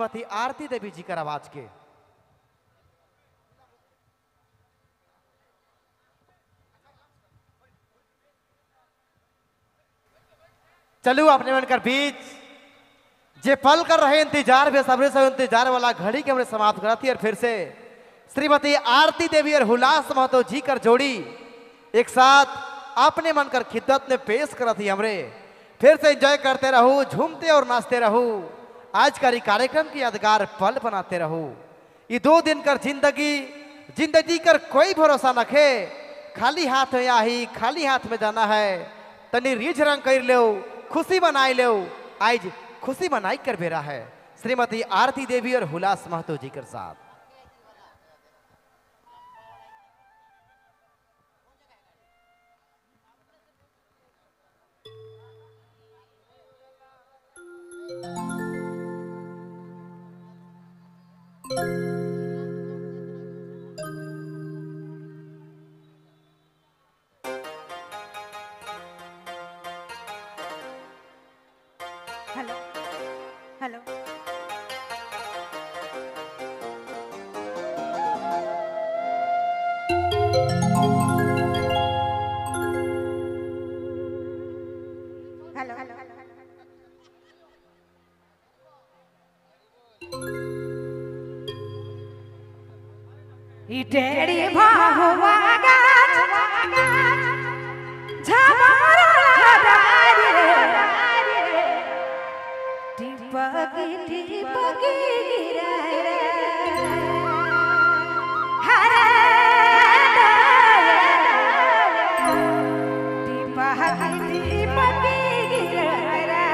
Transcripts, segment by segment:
श्रीमती आरती देवी जी का आवाज के। चलू अपने मन कर बीच जे पल कर रहे इंतजार बेसब्री से इंतजार वाला घड़ी के हमने समाप्त कराती है। और फिर से श्रीमती आरती देवी और हुलास महतो जी कर जोड़ी एक साथ अपने मन कर खिदमत में पेश कराती हमरे। फिर से एंजॉय करते रहो, झूमते और नाचते रहो, आज का कार्यक्रम की यादगार पल बनाते रहो। ये 2 दिन कर जिंदगी कर कोई भरोसा नखे, खाली हाथ में आई खाली हाथ में जाना है। तनी रीझ रंग कर लो, खुशी मनाई लो, आज खुशी मनाई कर बेरा है। श्रीमती आरती देवी और हुलास महतो जी के साथ हेलो हेलो हेलो हेलो इटेरी भाहुआ गाछ झमारा डारे टिपकी टिपकी गिरे रे हरे टिपकी टिपकी गिरे रे।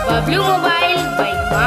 बबलू मोबाइल बैठवा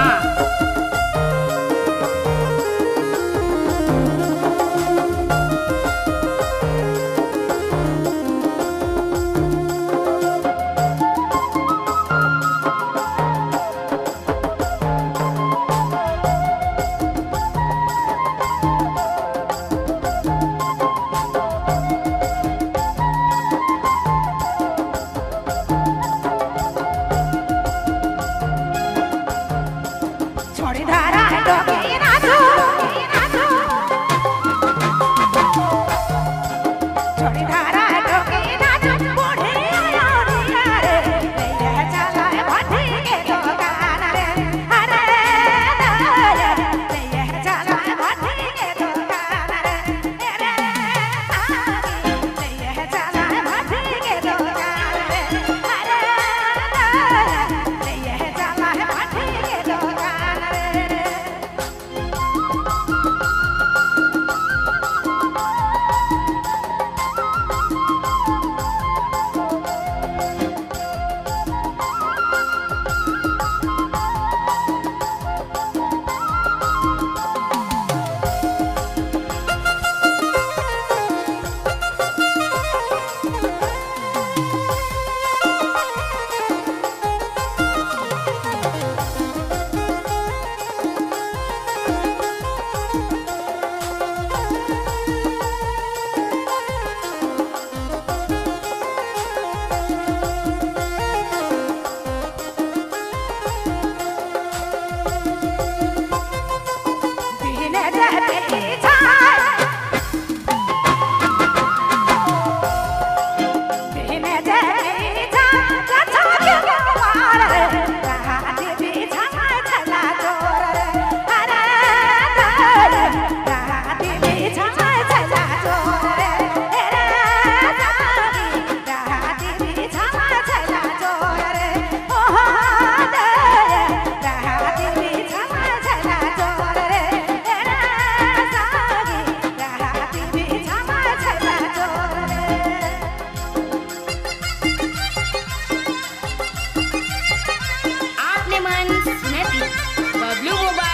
बबलू मोबाइल